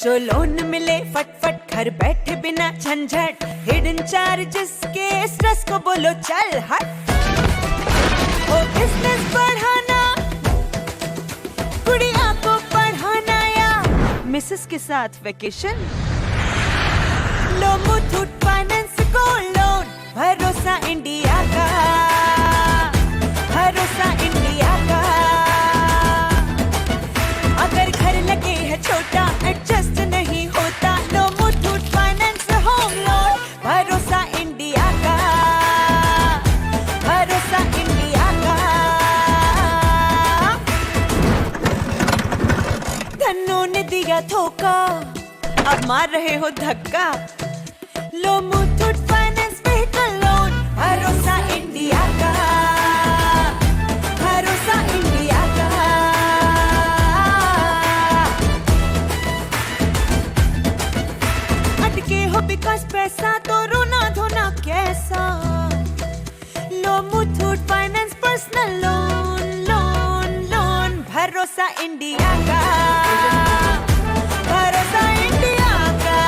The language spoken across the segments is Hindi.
जो लोन मिले फटफट घर बैठे बिना झंझट, हिडन चार्जेस के स्ट्रेस को बोलो चल हट। ओ बिजनेस बढ़ाना, गुड़िया को पढ़ाना या मिसेस के साथ वेकेशन, लो मुथूट फाइनेंस गोल्ड लोन, भरोसा इंडिया का, भरोसा इंडिया का। अगर घर लगे है छोटा एडजस्ट नहीं होता, लो मुथूट फाइनेंस होम लोन, भरोसा इंडिया का, भरोसा इंडिया का। धन्नो ने दिया धोखा, अब मार रहे हो धक्का, लो मुथूट फाइनेंस व्हीकल लोन, भरोसा इंडिया का, भरोसा इंडिया का। अटके हो बिकॉज़ पैसा तो रोना धोना कैसा, लो Muthoot finance personal loan, loan loan, भरोसा इंडिया का, भरोसा इंडिया का।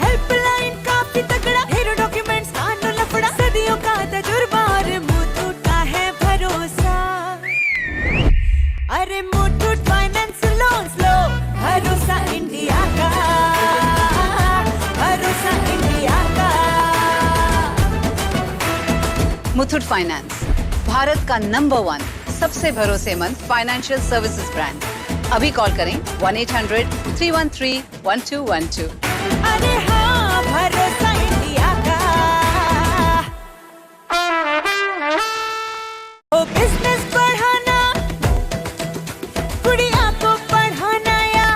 हेल्पलाइन काफी तगड़ा, ढेरों डॉक्यूमेंट्स कानून लफड़ा, सदियों का तजुर्बा और मुथूट का है भरोसा। अरे मुथूट फाइनेंस लोन्स लो, भरोसा इंडिया का, भरोसा इंडिया का। मुथूट फाइनेंस, भारत का नंबर 1 सबसे भरोसेमंद फाइनेंशियल सर्विसेज ब्रांड। अभी कॉल करें 1-800-313-1212। अरे हाँ, भरोसा इंडिया का। ओ बिजनेस बढ़ाना, गुड़िया को पढ़ाना या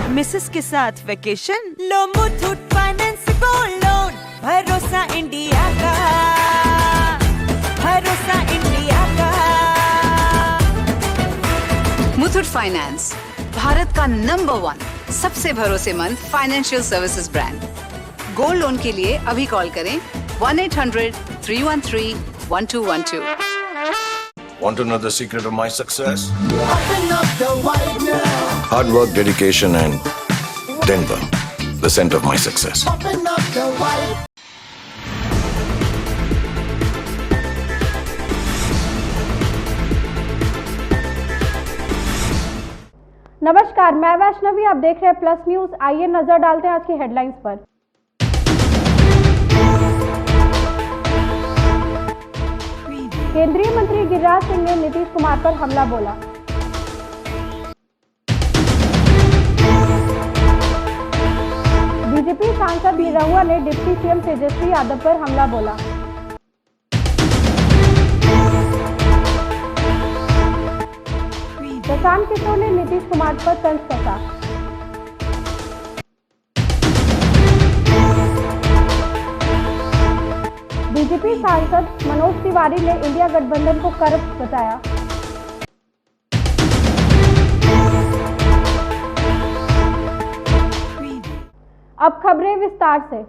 मिसेस के साथ वेकेशन, लो मुथूट फाइनेंस गोल्ड लोन, भरोसा इंडिया का, भरोसा इंडिया का। मुथूट फाइनेंस, भारत का नंबर 1 सबसे भरोसेमंद financial services brand. Gold loan के लिए अभी कॉल करें 1-800-313-1212। Want to know the secret of my success? Open up the white now. Hard work, dedication, and Denver, the center of my success. Open up the white. नमस्कार, मैं वैष्णवी, आप देख रहे हैं प्लस न्यूज। आइए नजर डालते हैं आज की हेडलाइंस पर। केंद्रीय मंत्री गिरिराज सिंह ने नीतीश कुमार पर हमला बोला। बीजेपी सांसद निरहुआ ने डिप्टी सीएम तेजस्वी यादव पर हमला बोला। प्रशांत किशोर ने नीतीश कुमार पर तंज कसा। बीजेपी सांसद मनोज तिवारी ने इंडिया गठबंधन को करप्ट बताया। अब खबरें विस्तार से।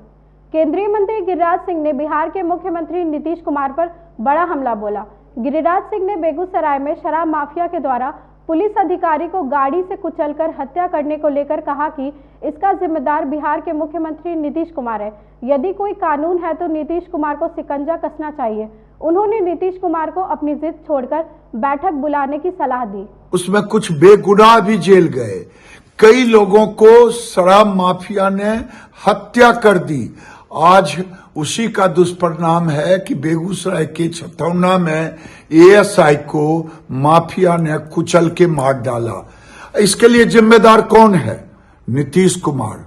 केंद्रीय मंत्री गिरिराज सिंह ने बिहार के मुख्यमंत्री नीतीश कुमार पर बड़ा हमला बोला। गिरिराज सिंह ने बेगूसराय में शराब माफिया के द्वारा पुलिस अधिकारी को गाड़ी से कुचलकर हत्या करने को लेकर कहा कि इसका जिम्मेदार बिहार के मुख्यमंत्री नीतीश कुमार है। यदि कोई कानून है तो नीतीश कुमार को शिकंजा कसना चाहिए। उन्होंने नीतीश कुमार को अपनी जिद छोड़कर बैठक बुलाने की सलाह दी। उसमें कुछ बेगुनाह भी जेल गए, कई लोगों को शराब माफिया ने हत्या कर दी। आज उसी का दुष्परिणाम है कि बेगूसराय के छतौना में एएसआई को माफिया ने कुचल के मार डाला। इसके लिए जिम्मेदार कौन है? नीतीश कुमार।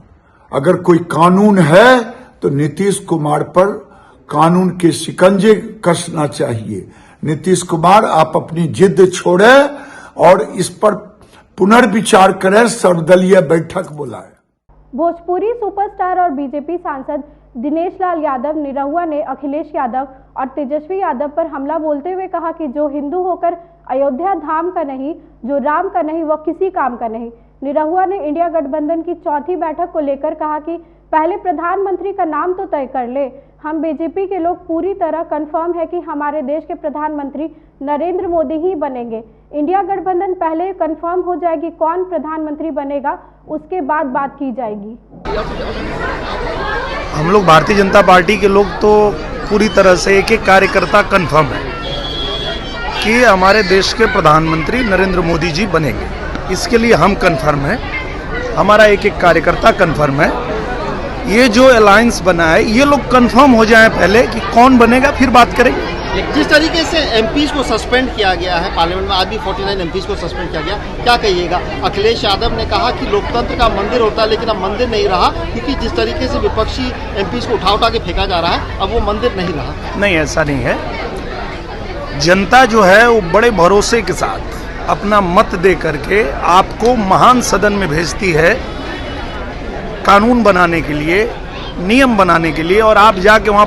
अगर कोई कानून है तो नीतीश कुमार पर कानून के शिकंजे कसना चाहिए। नीतीश कुमार, आप अपनी जिद छोड़ें और इस पर पुनर्विचार करें, सर्वदलीय बैठक बुलाएं। भोजपुरी सुपरस्टार और बीजेपी सांसद दिनेश लाल यादव निरहुआ ने अखिलेश यादव और तेजस्वी यादव पर हमला बोलते हुए कहा कि जो हिंदू होकर अयोध्या धाम का नहीं, जो राम का नहीं, वह किसी काम का नहीं। निरहुआ ने इंडिया गठबंधन की चौथी बैठक को लेकर कहा कि पहले प्रधानमंत्री का नाम तो तय कर ले, हम बीजेपी के लोग पूरी तरह कंफर्म है कि हमारे देश के प्रधानमंत्री नरेंद्र मोदी ही बनेंगे। इंडिया गठबंधन पहले कंफर्म हो जाएगी कौन प्रधानमंत्री बनेगा, उसके बाद बात की जाएगी। हम लोग भारतीय जनता पार्टी के लोग तो पूरी तरह से एक एक कार्यकर्ता कंफर्म है कि हमारे देश के प्रधानमंत्री नरेंद्र मोदी जी बनेंगे। इसके लिए हम कंफर्म हैं, हमारा एक एक कार्यकर्ता कंफर्म है। ये जो अलायंस बना है ये लोग कंफर्म हो जाएं पहले कि कौन बनेगा, फिर बात करेंगे। जिस तरीके से एमपीज को सस्पेंड किया गया है पार्लियामेंट में, आज भी 49 एमपीज को सस्पेंड किया गया, क्या कहिएगा? अखिलेश यादव ने कहा कि लोकतंत्र का मंदिर होता है, लेकिन अब मंदिर नहीं रहा, क्योंकि जिस तरीके से विपक्षी एमपीज को उठा के फेंका जा रहा है, अब वो मंदिर नहीं रहा। नहीं, ऐसा नहीं है। जनता जो है वो बड़े भरोसे के साथ अपना मत दे करके आपको महान सदन में भेजती है कानून बनाने के लिए, नियम बनाने के लिए, और आप जाके वहाँ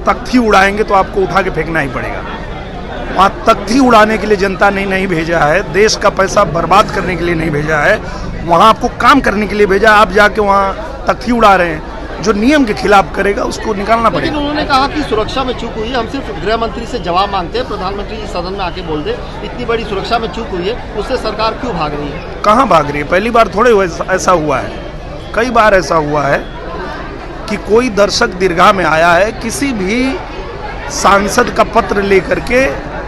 तख्ती उड़ाएंगे तो आपको उठा के फेंकना ही पड़ेगा। वहाँ तख्ती उड़ाने के लिए जनता ने नहीं भेजा है, देश का पैसा बर्बाद करने के लिए नहीं भेजा है, वहाँ आपको काम करने के लिए भेजा। आप जाके वहाँ तख्ती उड़ा रहे हैं, जो नियम के खिलाफ करेगा उसको निकालना पड़ेगा। लेकिन उन्होंने कहा कि सुरक्षा में चूक हुई है, हम सिर्फ गृह मंत्री से जवाब मांगते हैं, प्रधानमंत्री जी सदन में आके बोल दे इतनी बड़ी सुरक्षा में चूक हुई है, उससे सरकार क्यों भाग रही है? कहाँ भाग रही है? पहली बार थोड़े ऐसा हुआ है, कई बार ऐसा हुआ है कि कोई दर्शक दीर्घा में आया है, किसी भी सांसद का पत्र लेकर के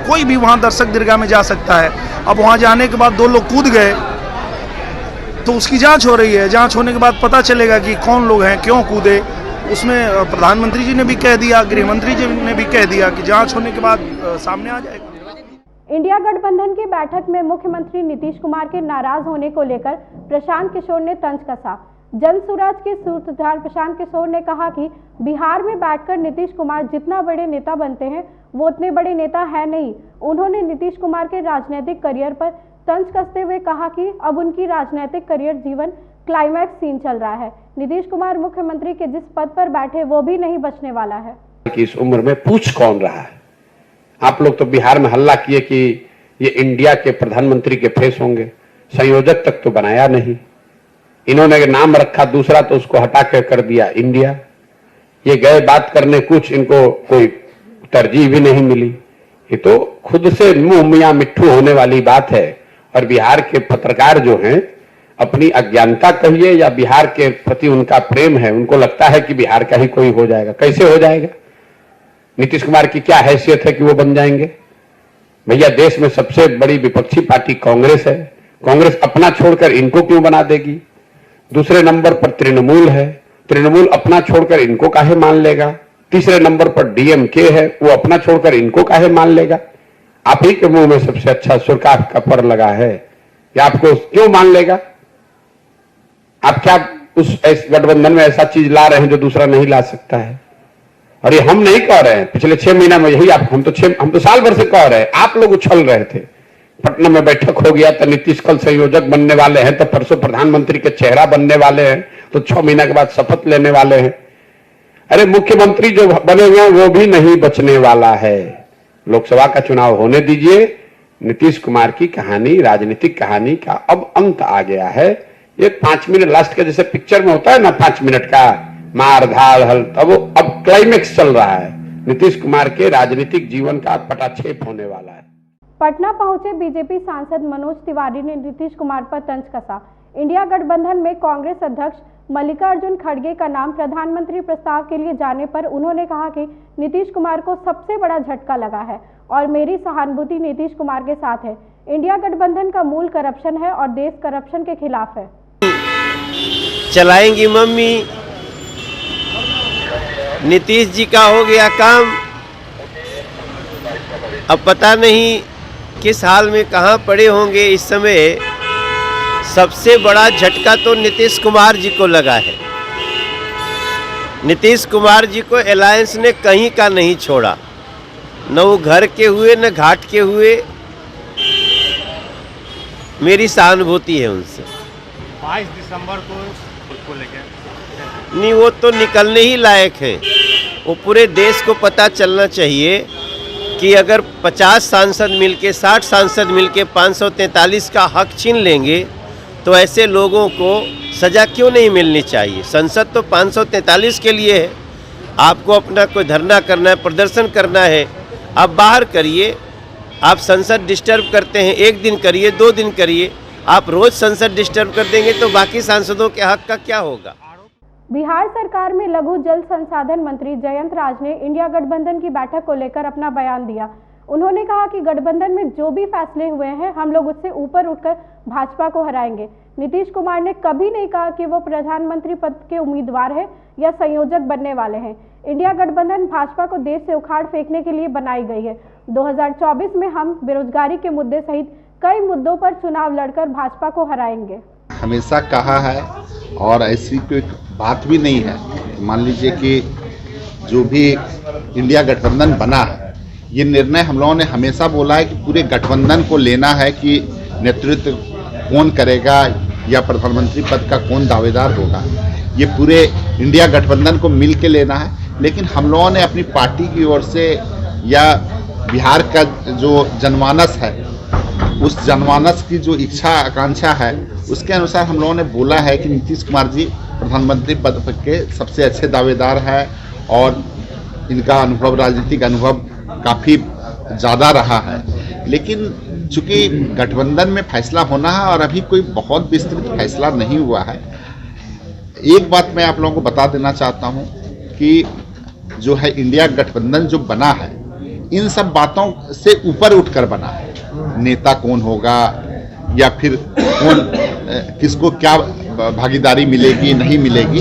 कोई भी वहाँ दर्शक दीर्घा में जा सकता है। अब वहाँ जाने के बाद 2 लोग कूद गए तो उसकी जांच हो रही है, जांच होने के बाद पता चलेगा कि कौन लोग हैं, क्यों कूदे। उसमें प्रधानमंत्री जी ने भी कह दिया, गृह मंत्री जी ने भी कह दिया कि जांच होने के बाद सामने आ जाएगा। इंडिया गठबंधन की बैठक में मुख्यमंत्री नीतीश कुमार के नाराज होने को लेकर प्रशांत किशोर ने तंज कसा। जन सुराज के सूत्रधार प्रशांत किशोर ने कहा कि बिहार में बैठकर नीतीश कुमार जितना बड़े नेता बनते हैं वो उतने बड़े नेता है नहीं। उन्होंने नीतीश कुमार के राजनीतिक करियर पर तंज कसते हुए कहा कि अब उनकी राजनीतिक करियर जीवन क्लाइमैक्स सीन चल रहा है। नीतीश कुमार मुख्यमंत्री के जिस पद पर बैठे वो भी नहीं बचने वाला है। इस उम्र में पूछ कौन रहा है? आप लोग तो बिहार में हल्ला किए कि ये इंडिया के प्रधानमंत्री के फेस होंगे, संयोजक तक तो बनाया नहीं। इन्होंने नाम रखा दूसरा तो उसको हटा कर दिया इंडिया। ये गए बात करने, कुछ इनको कोई तरजीह भी नहीं मिली। ये तो खुद से मुंह मियां मिट्ठू होने वाली बात है। और बिहार के पत्रकार जो हैं, अपनी अज्ञानता कहिए या बिहार के प्रति उनका प्रेम है, उनको लगता है कि बिहार का ही कोई हो जाएगा। कैसे हो जाएगा? नीतीश कुमार की क्या हैसियत है कि वो बन जाएंगे? भैया, देश में सबसे बड़ी विपक्षी पार्टी कांग्रेस है। कांग्रेस अपना छोड़कर इनको क्यों बना देगी? दूसरे नंबर पर तृणमूल है, तृणमूल अपना छोड़कर इनको काहे मान लेगा? तीसरे नंबर पर डीएमके है, वो अपना छोड़कर इनको काहे मान लेगा? आप ही के मुंह में सबसे अच्छा सुरकाफ का पर लगा है, या आपको क्यों मान लेगा? आप क्या उस गठबंधन में ऐसा चीज ला रहे हैं जो दूसरा नहीं ला सकता है? और ये हम नहीं कह रहे हैं, पिछले 6 महीना में यही हम तो साल भर से कह रहे हैं। आप लोग उछल रहे थे। पटना में बैठक हो गया तो नीतीश कल संयोजक बनने वाले हैं, तो परसों प्रधानमंत्री के चेहरा बनने वाले हैं, तो 6 महीना के बाद शपथ लेने वाले हैं। अरे मुख्यमंत्री जो बने हुए हैं वो भी नहीं बचने वाला है। लोकसभा का चुनाव होने दीजिए। नीतीश कुमार की कहानी, राजनीतिक कहानी का अब अंत आ गया है। ये 5 मिनट लास्ट का जैसे पिक्चर में होता है ना, 5 मिनट का मार धाड़ हल, अब क्लाइमेक्स चल रहा है। नीतीश कुमार के राजनीतिक जीवन का पटाक्षेप होने वाला है। पटना पहुंचे बीजेपी सांसद मनोज तिवारी ने नीतीश कुमार पर तंज कसा। इंडिया गठबंधन में कांग्रेस अध्यक्ष मल्लिकार्जुन खड़गे का नाम प्रधानमंत्री प्रस्ताव के लिए जाने पर उन्होंने कहा कि नीतीश कुमार को सबसे बड़ा झटका लगा है और मेरी सहानुभूति नीतीश कुमार के साथ है। इंडिया गठबंधन का मूल करप्शन है और देश करप्शन के खिलाफ है। चलाएंगी मम्मी, नीतीश जी का हो गया काम। अब पता नहीं किस हाल में कहाँ पड़े होंगे इस समय। सबसे बड़ा झटका तो नीतीश कुमार जी को लगा है। नीतीश कुमार जी को अलायंस ने कहीं का नहीं छोड़ा, न वो घर के हुए न घाट के हुए। मेरी सहानुभूति है उनसे। 22 दिसंबर को उसको लेके नहीं, वो तो निकलने ही लायक हैं। वो पूरे देश को पता चलना चाहिए कि अगर 50 सांसद मिलके, 60 सांसद मिलके 543 का हक छीन लेंगे तो ऐसे लोगों को सज़ा क्यों नहीं मिलनी चाहिए। संसद तो 543 के लिए है, आपको अपना कोई धरना करना है, प्रदर्शन करना है, आप बाहर करिए। आप संसद डिस्टर्ब करते हैं, एक दिन करिए, 2 दिन करिए। आप रोज संसद डिस्टर्ब कर देंगे तो बाकी सांसदों के हक का क्या होगा। बिहार सरकार में लघु जल संसाधन मंत्री जयंत राज ने इंडिया गठबंधन की बैठक को लेकर अपना बयान दिया। उन्होंने कहा कि गठबंधन में जो भी फैसले हुए हैं हम लोग उससे ऊपर उठकर भाजपा को हराएंगे। नीतीश कुमार ने कभी नहीं कहा कि वो प्रधानमंत्री पद के उम्मीदवार है या संयोजक बनने वाले हैं। इंडिया गठबंधन भाजपा को देश से उखाड़ फेंकने के लिए बनाई गई है। 2024 में हम बेरोजगारी के मुद्दे सहित कई मुद्दों पर चुनाव लड़कर भाजपा को हराएंगे। हमेशा कहा है और ऐसी कोई बात भी नहीं है। मान लीजिए कि जो भी इंडिया गठबंधन बना है, ये निर्णय हम लोगों ने हमेशा बोला है कि पूरे गठबंधन को लेना है कि नेतृत्व कौन करेगा या प्रधानमंत्री पद का कौन दावेदार होगा, ये पूरे इंडिया गठबंधन को मिल के लेना है। लेकिन हम लोगों ने अपनी पार्टी की ओर से या बिहार का जो जनमानस है, उस जनमानस की जो इच्छा आकांक्षा है, उसके अनुसार हम लोगों ने बोला है कि नीतीश कुमार जी प्रधानमंत्री पद के सबसे अच्छे दावेदार हैं और इनका अनुभव, राजनीतिक अनुभव काफ़ी ज़्यादा रहा है। लेकिन चूंकि गठबंधन में फैसला होना है और अभी कोई बहुत विस्तृत फैसला नहीं हुआ है। एक बात मैं आप लोगों को बता देना चाहता हूं कि जो है इंडिया गठबंधन जो बना है, इन सब बातों से ऊपर उठकर बना है। नेता कौन होगा या फिर कौन किसको क्या भागीदारी मिलेगी नहीं मिलेगी,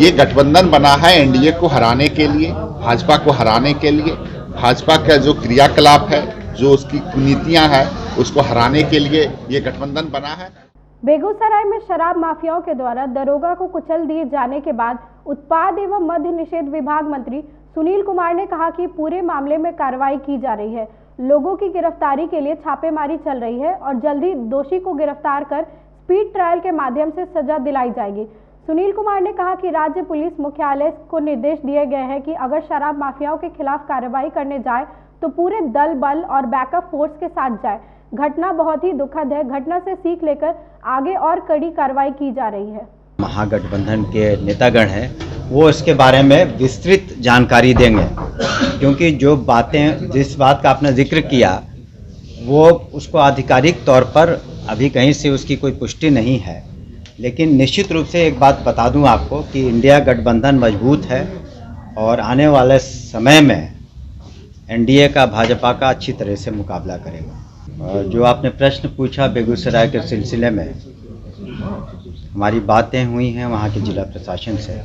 ये गठबंधन बना है एनडीए को हराने के लिए, भाजपा को हराने के लिए। भाजपा का जो क्रियाकलाप है, जो उसकी नीतियां हैं, उसको हराने के लिए ये गठबंधन बना है। बेगूसराय में शराब माफियाओं के द्वारा दरोगा को कुचल दिए जाने के बाद उत्पाद एवं मद्य निषेध विभाग मंत्री सुनील कुमार ने कहा कि पूरे मामले में कार्रवाई की जा रही है। लोगों की गिरफ्तारी के लिए छापेमारी चल रही है और जल्द ही दोषी को गिरफ्तार कर स्पीड ट्रायल के माध्यम से सजा दिलाई जाएगी। सुनील कुमार ने कहा कि राज्य पुलिस मुख्यालय को निर्देश दिए गए हैं कि अगर शराब माफियाओं के खिलाफ कार्रवाई करने जाए तो पूरे दल बल और बैकअप फोर्स के साथ जाए। घटना बहुत ही दुखद है। घटना से सीख लेकर आगे और कड़ी कार्रवाई की जा रही है। महागठबंधन के नेतागण हैं, वो इसके बारे में विस्तृत जानकारी देंगे, क्योंकि जो बातें, जिस बात का आपने जिक्र किया, वो उसको आधिकारिक तौर पर अभी कहीं से उसकी कोई पुष्टि नहीं है। लेकिन निश्चित रूप से एक बात बता दूं आपको कि इंडिया गठबंधन मजबूत है और आने वाले समय में एनडीए का भाजपा का अच्छी तरह से मुकाबला करेगा। और जो आपने प्रश्न पूछा बेगूसराय के सिलसिले में, हमारी बातें हुई हैं वहाँ के जिला प्रशासन से,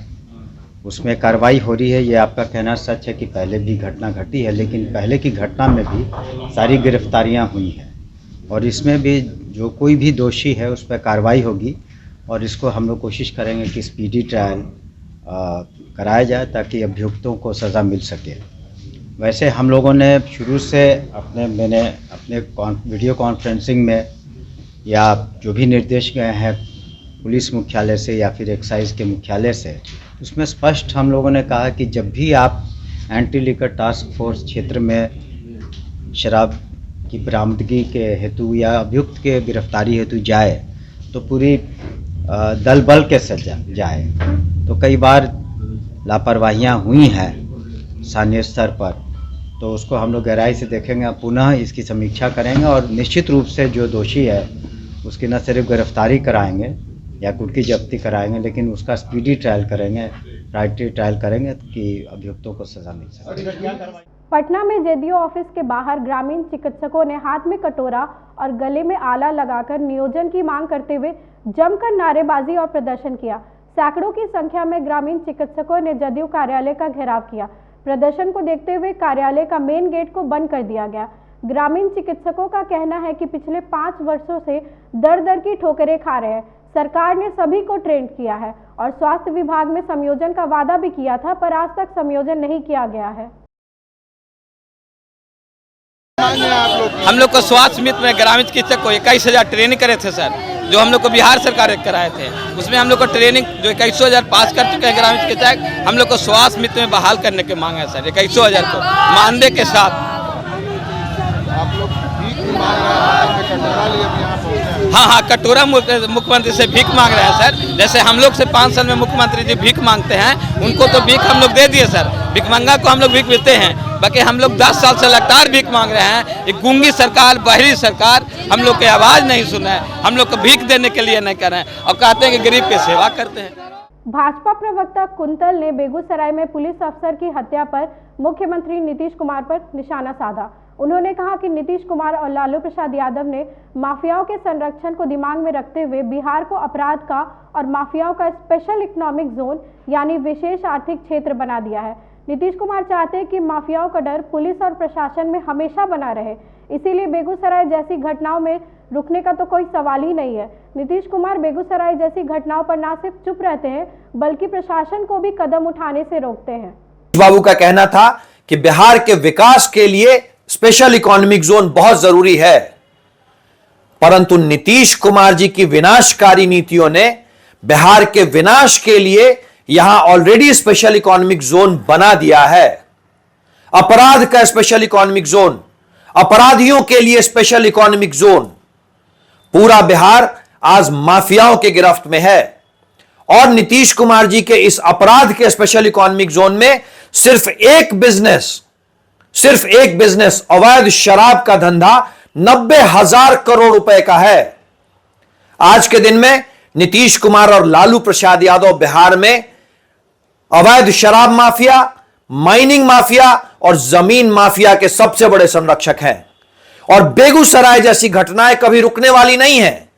उसमें कार्रवाई हो रही है। ये आपका कहना सच है कि पहले भी घटना घटी है, लेकिन पहले की घटना में भी सारी गिरफ्तारियाँ हुई हैं और इसमें भी जो कोई भी दोषी है उस पर कार्रवाई होगी और इसको हम लोग कोशिश करेंगे कि स्पीडी ट्रायल कराया जाए ताकि अभियुक्तों को सज़ा मिल सके। वैसे हम लोगों ने शुरू से मैंने अपने वीडियो कॉन्फ्रेंसिंग में या जो भी निर्देश गए हैं पुलिस मुख्यालय से या फिर एक्साइज के मुख्यालय से, उसमें स्पष्ट हम लोगों ने कहा कि जब भी आप एंटी लिकर टास्क फोर्स क्षेत्र में शराब की बरामदगी के हेतु या अभियुक्त के गिरफ्तारी हेतु जाए तो पूरी दल बल के साथ जाए। तो कई बार लापरवाहियाँ हुई हैं स्थानीय स्तर पर, तो उसको हम लोग गहराई से देखेंगे, पुनः इसकी समीक्षा करेंगे और निश्चित रूप से जो दोषी है उसकी न सिर्फ गिरफ्तारी कराएंगे या कुर्की जब्ती कराएंगे, लेकिन उसका स्पीडी ट्रायल करेंगे, राइटरी ट्रायल करेंगे कि अभियुक्तों को सजा मिल सके। पटना में जेडीयू ऑफिस के बाहर ग्रामीण चिकित्सकों ने हाथ में कटोरा और गले में आला लगाकर नियोजन की मांग करते हुए जमकर नारेबाजी और प्रदर्शन किया। सैकड़ों की संख्या में ग्रामीण चिकित्सकों ने जदयू कार्यालय का घेराव किया। प्रदर्शन को देखते हुए कार्यालय का मेन गेट को बंद कर दिया गया। ग्रामीण चिकित्सकों का कहना है कि पिछले 5 वर्षों से दर दर की ठोकरें खा रहे हैं। सरकार ने सभी को ट्रेंड किया है और स्वास्थ्य विभाग में संयोजन का वादा भी किया था, पर आज तक संयोजन नहीं किया गया है। हम लोग को स्वास्थ्य मित्र में ग्रामीण चिकित्सक को 21,000 ट्रेनिंग करे थे सर, जो हम लोग को बिहार सरकार कराए थे। उसमें हम लोग को ट्रेनिंग जो 21,000 पास कर चुके हैं ग्रामीण चिकित्सक, हम लोग को स्वास्थ्य मित्र में बहाल करने की मांग है सर, 21,000 को मानदेय के साथ। आप लोग ठीक मांग रहे हैं, हाँ हाँ, कटोरा मुख्यमंत्री से भीख मांग रहे हैं सर। जैसे हम लोग से 5 साल में मुख्यमंत्री जी भीख मांगते हैं, उनको तो भीख हम लोग दे दिए सर। भिखमंगा को हम लोग भीख देते हैं, बाकी हम लोग 10 साल से लगातार भीख मांग रहे हैं। एक गूंगी सरकार, बहरी सरकार हम लोग की आवाज़ नहीं सुना है, हम लोग को भीख देने के लिए नहीं कर रहे हैं और कहते हैं कि गरीब की सेवा करते हैं। भाजपा प्रवक्ता कुंतल ने बेगूसराय में पुलिस अफसर की हत्या पर मुख्यमंत्री नीतीश कुमार पर निशाना साधा। उन्होंने कहा कि नीतीश कुमार और लालू प्रसाद यादव ने माफियाओं के संरक्षण को दिमाग में रखते हुए बिहार को अपराध का और माफियाओं का स्पेशल इकोनॉमिक जोन यानी विशेष आर्थिक क्षेत्र बना दिया है। नीतीश कुमार चाहते हैं कि माफियाओं का डर पुलिस और प्रशासन में हमेशा बना रहे, इसीलिए बेगूसराय जैसी घटनाओं में रुकने का तो कोई सवाल ही नहीं है। नीतीश कुमार बेगूसराय जैसी घटनाओं पर न सिर्फ चुप रहते हैं बल्कि प्रशासन को भी कदम उठाने से रोकते हैं। बाबू का कहना था कि बिहार के विकास के लिए स्पेशल इकोनॉमिक जोन बहुत जरूरी है, परंतु नीतीश कुमार जी की विनाशकारी नीतियों ने बिहार के विनाश के लिए यहां ऑलरेडी स्पेशल इकोनॉमिक जोन बना दिया है। अपराध का स्पेशल इकोनॉमिक जोन, अपराधियों के लिए स्पेशल इकोनॉमिक जोन। पूरा बिहार आज माफियाओं के गिरफ्त में है और नीतीश कुमार जी के इस अपराध के स्पेशल इकोनॉमिक जोन में सिर्फ एक बिजनेस अवैध शराब का धंधा 90,000 करोड़ रुपए का है। आज के दिन में नीतीश कुमार और लालू प्रसाद यादव बिहार में अवैध शराब माफिया, माइनिंग माफिया और जमीन माफिया के सबसे बड़े संरक्षक हैं और बेगूसराय जैसी घटनाएं कभी रुकने वाली नहीं है,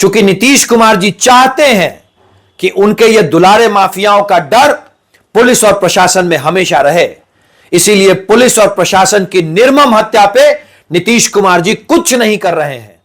क्योंकि नीतीश कुमार जी चाहते हैं कि उनके ये दुलारे माफियाओं का डर पुलिस और प्रशासन में हमेशा रहे। इसीलिए पुलिस और प्रशासन की निर्मम हत्या पे नीतीश कुमार जी कुछ नहीं कर रहे हैं।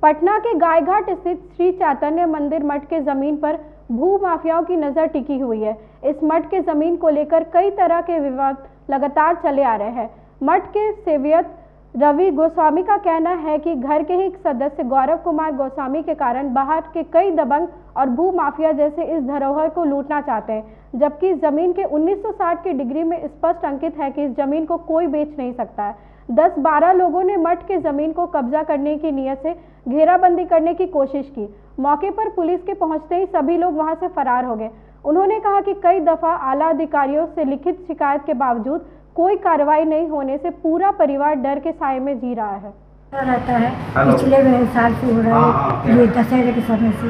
पटना के गायघाट स्थित श्री चैतन्य मंदिर मठ के जमीन पर भू माफियाओं की नजर टिकी हुई है। इस मठ के जमीन को लेकर कई तरह के विवाद लगातार चले आ रहे हैं। मठ के सेवियत रवि गोस्वामी का कहना है कि घर के ही एक सदस्य गौरव कुमार गोस्वामी के कारण बाहर के कई दबंग और भू माफिया जैसे इस धरोहर को लूटना चाहते हैं, जबकि इस जमीन के 1960 की डिग्री में स्पष्ट अंकित है कि इस जमीन को कोई बेच नहीं सकता है। 10-12 लोगों ने मठ के जमीन को कब्जा करने की नीयत से घेराबंदी करने की कोशिश की। मौके पर पुलिस के पहुंचते ही सभी लोग वहां से फरार हो गए। उन्होंने कहा कि कई दफा आला अधिकारियों से लिखित शिकायत के बावजूद कोई कार्रवाई नहीं होने से पूरा परिवार डर के साए में जी रहा है। रहता है पिछले साल से हो रहा है, ये दशहरे के समय से,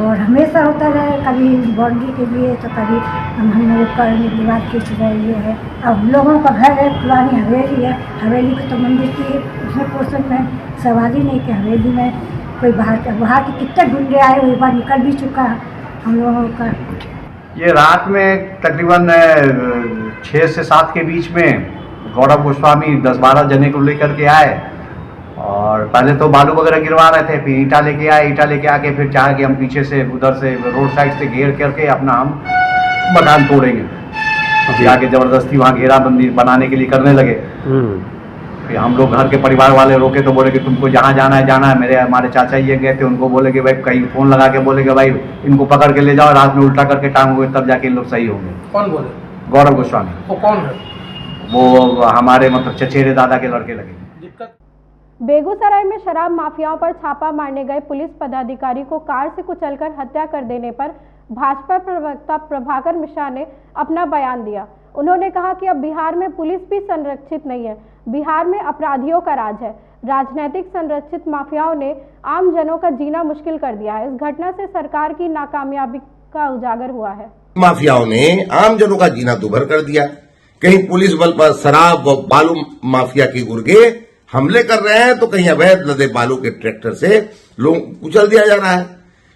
और हमेशा होता रहे। कभी बाउंड्री के लिए तो कभी हम लोग का दीवार खींच रहे है। अब लोगों का घर है, पुरानी हवेली है, हवेली को तो मंदिर की उसमें पोर्शन में सवारी नहीं कि हवेली में कोई बाहर के कितने गुंडे आए, वो एक बार निकल भी चुका है हम लोगों का। ये रात में तकरीबन 6 से 7 के बीच में गौरव गोस्वामी 10-12 जने को लेकर के आए और पहले तो बालू वगैरह गिरवा रहे थे, फिर ईंटा लेके आए। ईंटा लेके आके फिर चाहे कि हम पीछे से उधर से रोड साइड से घेर करके अपना हम मकान तोड़ेंगे। आके जबरदस्ती वहाँ घेराबंदी बनाने के लिए करने लगे। फिर हम लोग घर के परिवार वाले रोके तो बोले कि तुमको जहाँ जाना है। हमारे चाचा ये गए थे, उनको बोले कि भाई कहीं फ़ोन लगा के बोले कि भाई इनको पकड़ के ले जाओ, रात में उल्टा करके टांग हुए, तब जाके इन लोग सही होंगे। कौन बोले? गौरव गोस्वामी। वो कौन है? वो हमारे मतलब चचेरे दादा के लड़के लगे। बेगूसराय में शराब माफियाओं पर छापा मारने गए पुलिस पदाधिकारी को कार से कुचलकर हत्या कर देने पर भाजपा प्रवक्ता प्रभाकर मिश्रा ने अपना बयान दिया। उन्होंने कहा कि अब बिहार में पुलिस भी संरक्षित नहीं है, बिहार में अपराधियों का राज है। राजनीतिक संरक्षित माफियाओं ने आम जनों का जीना मुश्किल कर दिया है। इस घटना से सरकार की नाकामयाबी का उजागर हुआ है। माफियाओं ने आम जनों का जीना दुभर कर दिया। कहीं पुलिस बल पर शराब व बालू माफिया के गुर्गे हमले कर रहे हैं, तो कहीं अवैध लदे बालू के ट्रैक्टर से लोग कुचल दिया जा रहा है।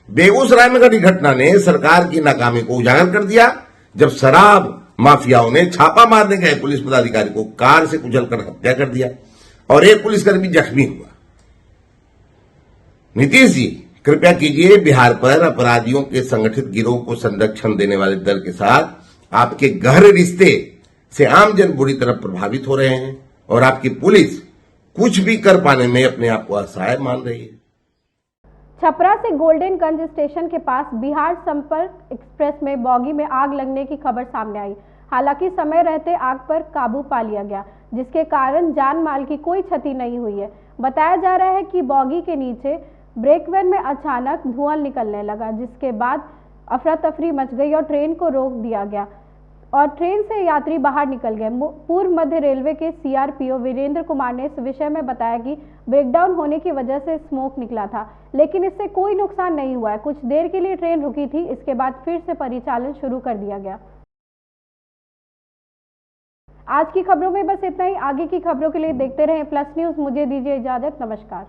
बेगूसराय में घटी घटना ने सरकार की नाकामी को उजागर कर दिया, जब शराब माफियाओं ने छापा मारने गए पुलिस पदाधिकारी को कार से कुचलकर हत्या कर दिया और एक पुलिसकर्मी जख्मी हुआ। नीतीश जी, कृपया कीजिए, बिहार पर अपराधियों के संगठित गिरोह को संरक्षण देने वाले दल के साथ आपके गहरे रिश्ते से आम जन बुरी तरह प्रभावित हो रहे हैं और आपकी पुलिस कुछ भी कर पाने में अपने आप को असहाय मान रही है। छपरा से गोल्डनगंज स्टेशन के पास बिहार संपर्क एक्सप्रेस में बॉगी में आग लगने की खबर सामने आई। हालांकि समय रहते आग पर काबू पा लिया गया, जिसके कारण जान माल की कोई क्षति नहीं हुई है। बताया जा रहा है कि बॉगी के नीचे ब्रेक वैन में अचानक धुआं निकलने लगा, जिसके बाद अफरा तफरी मच गई और ट्रेन को रोक दिया गया और ट्रेन से यात्री बाहर निकल गए। पूर्व मध्य रेलवे के सीआरपीओ वीरेंद्र कुमार ने इस विषय में बताया कि ब्रेकडाउन होने की वजह से स्मोक निकला था, लेकिन इससे कोई नुकसान नहीं हुआ है। कुछ देर के लिए ट्रेन रुकी थी, इसके बाद फिर से परिचालन शुरू कर दिया गया। आज की खबरों में बस इतना ही। आगे की खबरों के लिए देखते रहें प्लस न्यूज। मुझे दीजिए इजाजत। नमस्कार।